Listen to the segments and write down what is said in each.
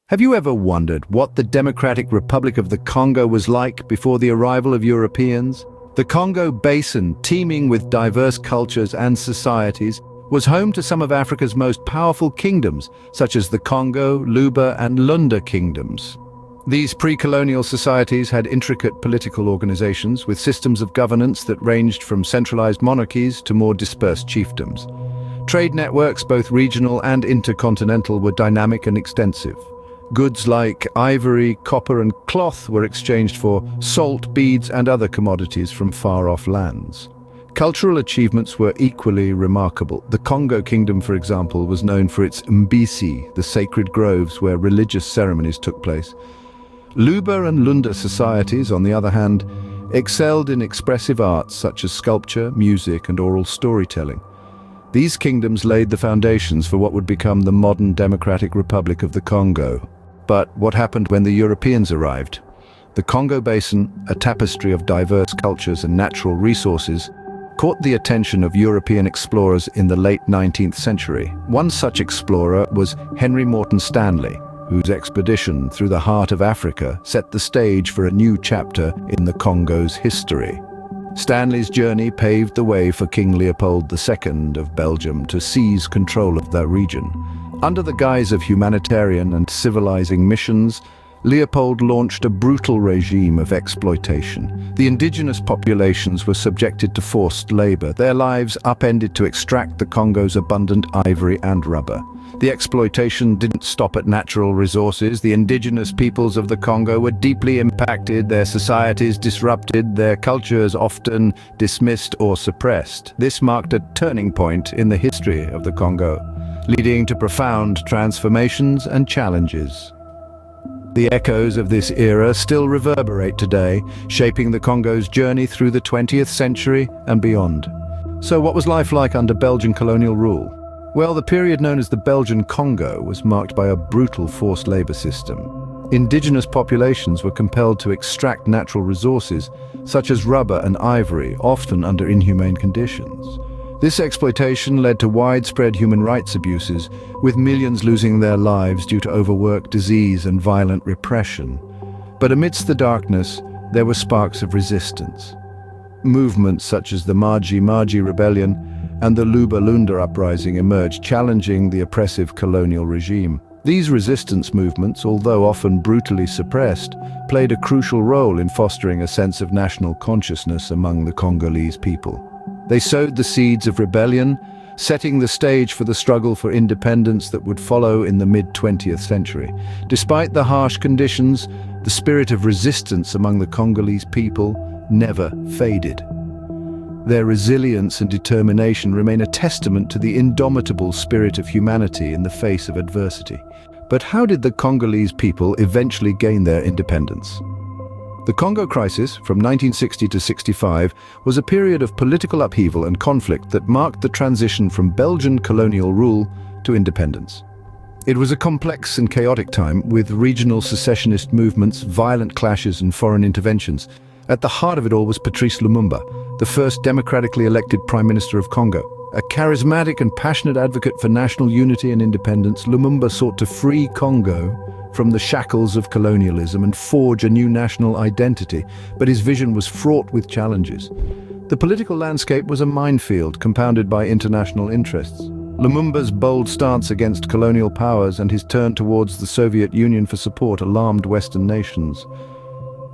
Have you ever wondered what the Democratic Republic of the Congo was like before the arrival of Europeans? The Congo Basin, teeming with diverse cultures and societies, was home to some of Africa's most powerful kingdoms, such as the Congo, Luba, and Lunda kingdoms. These pre-colonial societies had intricate political organizations with systems of governance that ranged from centralized monarchies to more dispersed chiefdoms. Trade networks, both regional and intercontinental, were dynamic and extensive. Goods like ivory, copper, and cloth were exchanged for salt, beads, and other commodities from far-off lands. Cultural achievements were equally remarkable. The Congo Kingdom, for example, was known for its mbisi, the sacred groves where religious ceremonies took place. Luba and Lunda societies, on the other hand, excelled in expressive arts such as sculpture, music, and oral storytelling. These kingdoms laid the foundations for what would become the modern Democratic Republic of the Congo. But what happened when the Europeans arrived? The Congo Basin, a tapestry of diverse cultures and natural resources, caught the attention of European explorers in the late 19th century. One such explorer was Henry Morton Stanley, whose expedition through the heart of Africa set the stage for a new chapter in the Congo's history. Stanley's journey paved the way for King Leopold II of Belgium to seize control of the region. Under the guise of humanitarian and civilizing missions, Leopold launched a brutal regime of exploitation. The indigenous populations were subjected to forced labor, their lives upended to extract the Congo's abundant ivory and rubber. The exploitation didn't stop at natural resources. The indigenous peoples of the Congo were deeply impacted, their societies disrupted, their cultures often dismissed or suppressed. This marked a turning point in the history of the Congo, leading to profound transformations and challenges. The echoes of this era still reverberate today, shaping the Congo's journey through the 20th century and beyond. So what was life like under Belgian colonial rule? Well, the period known as the Belgian Congo was marked by a brutal forced labor system. Indigenous populations were compelled to extract natural resources, such as rubber and ivory, often under inhumane conditions. This exploitation led to widespread human rights abuses, with millions losing their lives due to overwork, disease, and violent repression. But amidst the darkness, there were sparks of resistance. Movements such as the Maji Maji Rebellion and the Luba Lunda uprising emerged, challenging the oppressive colonial regime. These resistance movements, although often brutally suppressed, played a crucial role in fostering a sense of national consciousness among the Congolese people. They sowed the seeds of rebellion, setting the stage for the struggle for independence that would follow in the mid-20th century. Despite the harsh conditions, the spirit of resistance among the Congolese people never faded. Their resilience and determination remain a testament to the indomitable spirit of humanity in the face of adversity. But how did the Congolese people eventually gain their independence? The Congo crisis, from 1960 to 65, was a period of political upheaval and conflict that marked the transition from Belgian colonial rule to independence. It was a complex and chaotic time, with regional secessionist movements, violent clashes, and foreign interventions. At the heart of it all was Patrice Lumumba, the first democratically elected Prime Minister of Congo. A charismatic and passionate advocate for national unity and independence, Lumumba sought to free Congo from the shackles of colonialism and forge a new national identity, but his vision was fraught with challenges. The political landscape was a minefield compounded by international interests. Lumumba's bold stance against colonial powers and his turn towards the Soviet Union for support alarmed Western nations.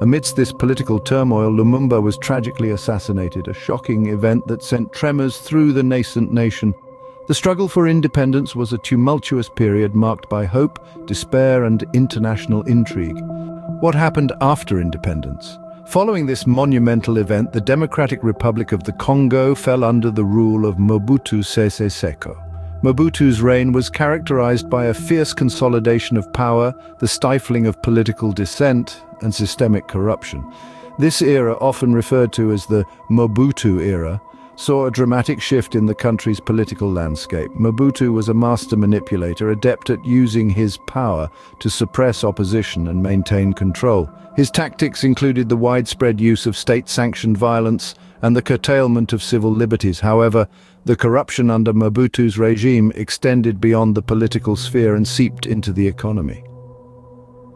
Amidst this political turmoil, Lumumba was tragically assassinated, a shocking event that sent tremors through the nascent nation. The struggle for independence was a tumultuous period marked by hope, despair, and international intrigue. What happened after independence? Following this monumental event, the Democratic Republic of the Congo fell under the rule of Mobutu Sese Seko. Mobutu's reign was characterized by a fierce consolidation of power, the stifling of political dissent, and systemic corruption. This era, often referred to as the Mobutu era, saw a dramatic shift in the country's political landscape. Mobutu was a master manipulator, adept at using his power to suppress opposition and maintain control. His tactics included the widespread use of state-sanctioned violence and the curtailment of civil liberties. However, the corruption under Mobutu's regime extended beyond the political sphere and seeped into the economy.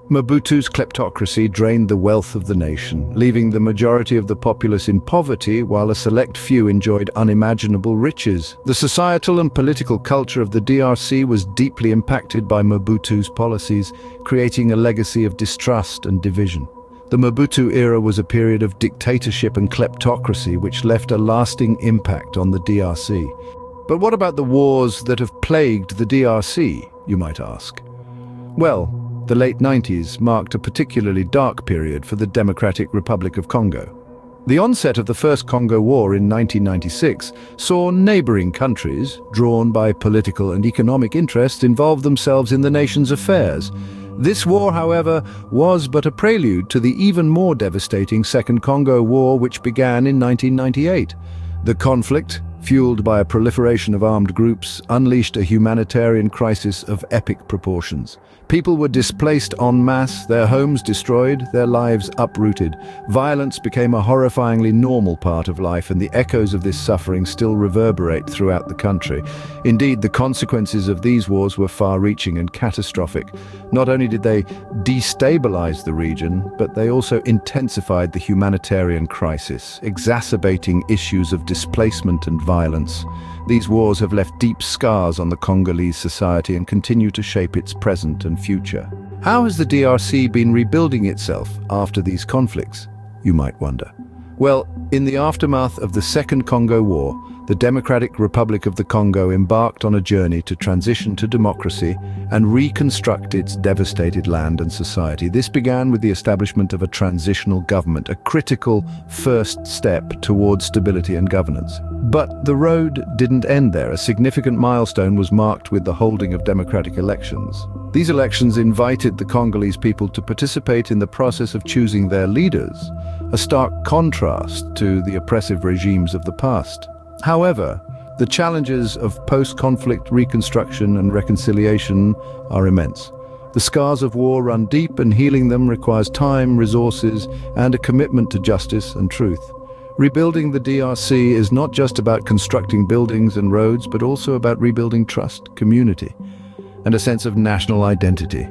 Mobutu's kleptocracy drained the wealth of the nation, leaving the majority of the populace in poverty while a select few enjoyed unimaginable riches. The societal and political culture of the DRC was deeply impacted by Mobutu's policies, creating a legacy of distrust and division. The Mobutu era was a period of dictatorship and kleptocracy which left a lasting impact on the DRC. But what about the wars that have plagued the DRC, you might ask? Well, the late 90s marked a particularly dark period for the Democratic Republic of Congo. The onset of the First Congo War in 1996 saw neighboring countries, drawn by political and economic interests, involve themselves in the nation's affairs. This war, however, was but a prelude to the even more devastating Second Congo War, which began in 1998. The conflict, fueled by a proliferation of armed groups, unleashed a humanitarian crisis of epic proportions. People were displaced en masse, their homes destroyed, their lives uprooted. Violence became a horrifyingly normal part of life, and the echoes of this suffering still reverberate throughout the country. Indeed, the consequences of these wars were far-reaching and catastrophic. Not only did they destabilize the region, but they also intensified the humanitarian crisis, exacerbating issues of displacement and violence. These wars have left deep scars on the Congolese society and continue to shape its present and future. How has the DRC been rebuilding itself after these conflicts, you might wonder? Well, in the aftermath of the Second Congo War, the Democratic Republic of the Congo embarked on a journey to transition to democracy and reconstruct its devastated land and society. This began with the establishment of a transitional government, a critical first step towards stability and governance. But the road didn't end there. A significant milestone was marked with the holding of democratic elections. These elections invited the Congolese people to participate in the process of choosing their leaders, a stark contrast to the oppressive regimes of the past. However, the challenges of post-conflict reconstruction and reconciliation are immense. The scars of war run deep, and healing them requires time, resources, and a commitment to justice and truth. Rebuilding the DRC is not just about constructing buildings and roads, but also about rebuilding trust, community, and a sense of national identity.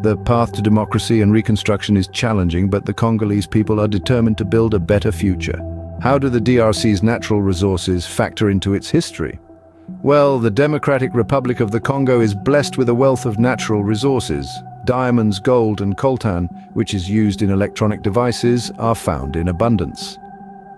The path to democracy and reconstruction is challenging, but the Congolese people are determined to build a better future. How do the DRC's natural resources factor into its history? Well, the Democratic Republic of the Congo is blessed with a wealth of natural resources. Diamonds, gold, and coltan, which is used in electronic devices, are found in abundance.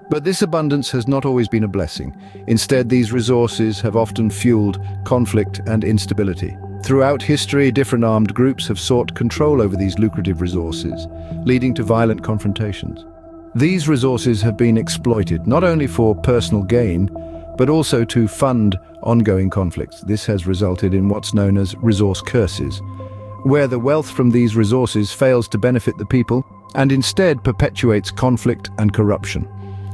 But this abundance has not always been a blessing. Instead, these resources have often fueled conflict and instability. Throughout history, different armed groups have sought control over these lucrative resources, leading to violent confrontations. These resources have been exploited, not only for personal gain, but also to fund ongoing conflicts. This has resulted in what's known as resource curses, where the wealth from these resources fails to benefit the people and instead perpetuates conflict and corruption.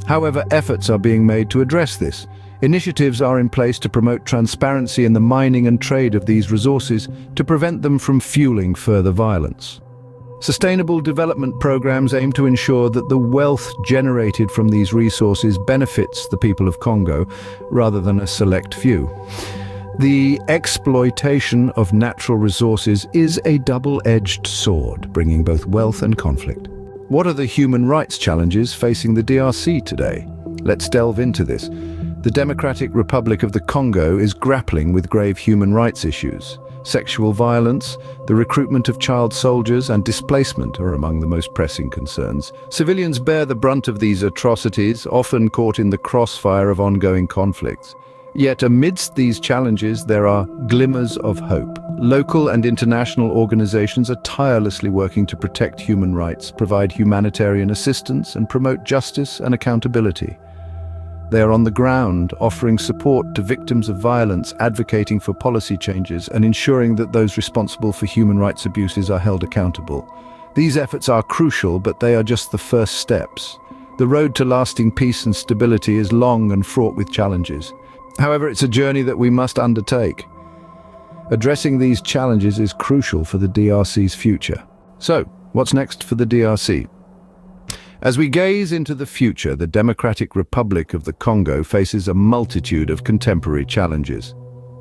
However, efforts are being made to address this. Initiatives are in place to promote transparency in the mining and trade of these resources to prevent them from fueling further violence. Sustainable development programs aim to ensure that the wealth generated from these resources benefits the people of Congo, rather than a select few. The exploitation of natural resources is a double-edged sword, bringing both wealth and conflict. What are the human rights challenges facing the DRC today? Let's delve into this. The Democratic Republic of the Congo is grappling with grave human rights issues. Sexual violence, the recruitment of child soldiers, and displacement are among the most pressing concerns. Civilians bear the brunt of these atrocities, often caught in the crossfire of ongoing conflicts. Yet amidst these challenges, there are glimmers of hope. Local and international organizations are tirelessly working to protect human rights, provide humanitarian assistance, and promote justice and accountability. They are on the ground, offering support to victims of violence, advocating for policy changes, and ensuring that those responsible for human rights abuses are held accountable. These efforts are crucial, but they are just the first steps. The road to lasting peace and stability is long and fraught with challenges. However, it's a journey that we must undertake. Addressing these challenges is crucial for the DRC's future. So, what's next for the DRC? As we gaze into the future, the Democratic Republic of the Congo faces a multitude of contemporary challenges.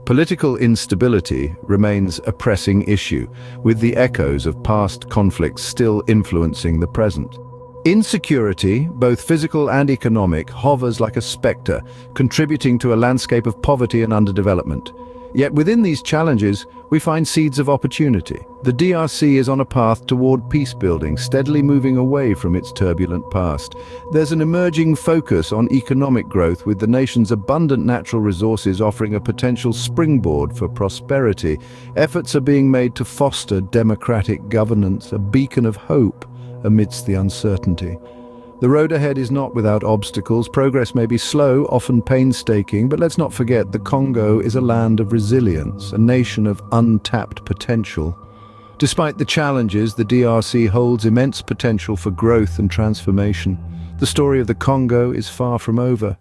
Political instability remains a pressing issue, with the echoes of past conflicts still influencing the present. Insecurity, both physical and economic, hovers like a spectre, contributing to a landscape of poverty and underdevelopment. Yet within these challenges, we find seeds of opportunity. The DRC is on a path toward peace-building, steadily moving away from its turbulent past. There's an emerging focus on economic growth, with the nation's abundant natural resources offering a potential springboard for prosperity. Efforts are being made to foster democratic governance, a beacon of hope amidst the uncertainty. The road ahead is not without obstacles. Progress may be slow, often painstaking, but let's not forget the Congo is a land of resilience, a nation of untapped potential. Despite the challenges, the DRC holds immense potential for growth and transformation. The story of the Congo is far from over.